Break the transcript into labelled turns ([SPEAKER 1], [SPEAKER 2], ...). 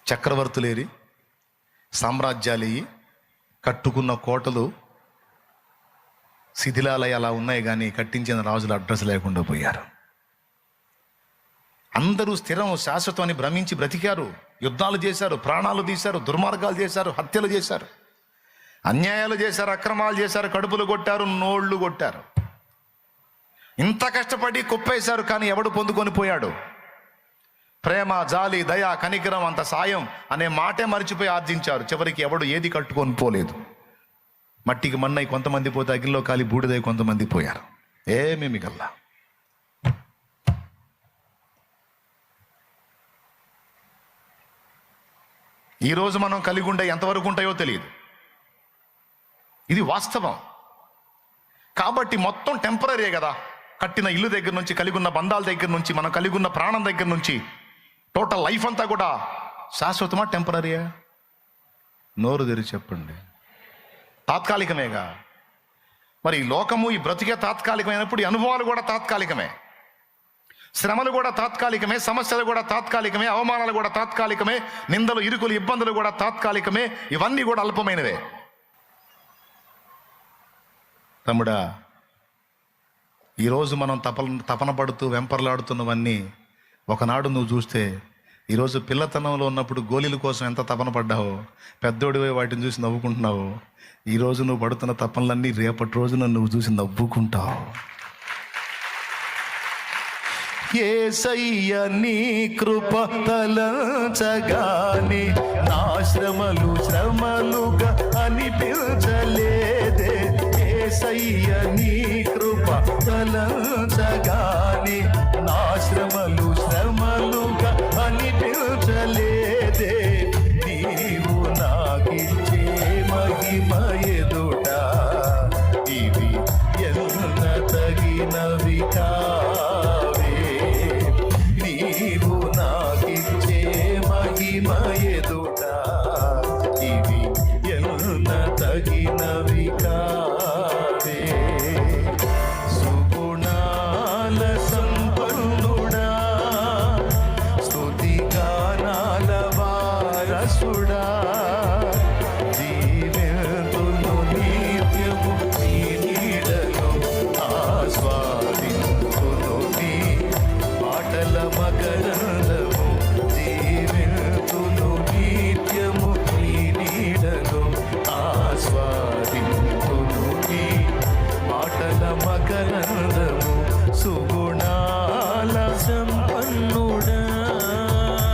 [SPEAKER 1] చక్రవర్తులేరి, సామ్రాజ్యాలేయి, కట్టుకున్న కోటలు శిథిలాలయ అలా ఉన్నాయి, కానీ కట్టించిన రాజుల అడ్రస్ లేకుండా పోయారు. అందరూ స్థిరం శాశ్వతం అని భ్రమించి బ్రతికారు. యుద్ధాలు చేశారు, ప్రాణాలు తీశారు, దుర్మార్గాలు చేశారు, హత్యలు చేశారు, అన్యాయాలు చేశారు, అక్రమాలు చేశారు, కడుపులు కొట్టారు, నోళ్ళు కొట్టారు. ఇంత కష్టపడి కుప్పేశారు, కానీ ఎవడు పొందుకొని పోయాడు? ప్రేమ, జాలి, దయ, కనికరం, అంత సాయం అనే మాటే మరిచిపోయి ఆర్జించారు. చివరికి ఎవడు ఏది కట్టుకొని పోలేదు. మట్టికి మన్నై కొంతమంది పోతే అగ్నిలో కాలి బూడిదై కొంతమంది పోయారు. ఏమీ మిగల్లా. ఈరోజు మనం కలిగి ఉండే ఎంతవరకు ఉంటాయో తెలియదు. ఇది వాస్తవం. కాబట్టి మొత్తం టెంపరీ కదా. కట్టిన ఇల్లు దగ్గర నుంచి, కలిగి ఉన్న బంధాల దగ్గర నుంచి, మనం కలిగి ఉన్న ప్రాణం దగ్గర నుంచి, టోటల్ లైఫ్ అంతా కూడా శాశ్వతమా, టెంపరీయా? నోరు తెరిచి చెప్పండి. తాత్కాలికమేగా. మరి ఈ లోకము, ఈ బ్రతికే తాత్కాలికమైనప్పుడు ఈ అనుభవాలు కూడా తాత్కాలికమే, శ్రమలు కూడా తాత్కాలికమే, సమస్యలు కూడా తాత్కాలికమే, అవమానాలు కూడా తాత్కాలికమే, నిందలు, ఇరుకులు, ఇబ్బందులు కూడా తాత్కాలికమే. ఇవన్నీ కూడా అల్పమైనవే. తమ్ముడా, ఈరోజు మనం తపన పడుతూ వెంపర్లాడుతున్నవన్నీ ఒకనాడు నువ్వు చూస్తే, ఈరోజు పిల్లతనంలో ఉన్నప్పుడు గోళీల కోసం ఎంత తపన పడ్డావో, పెద్దోడివే వాటిని చూసి నవ్వుకుంటున్నావు. ఈరోజు నువ్వు పడుతున్న తపనలన్నీ రేపటి రోజున నువ్వు చూసి నవ్వుకుంటావు. యేసయ్య నీ కృప తలంచగానే నా శ్రమలు శ్రమలుగా అనిపించలేదే. యేసయ్య నీ కృప తలంచగానే నా శ్రమలు శ్రమలుగా అనిపించలేదే. నీవు నాకిచ్చే మహిమ ఎదుట ఇవి ఎంత తగినవి కావే. నీవు నాకిచ్చే మహిమ ఎదుట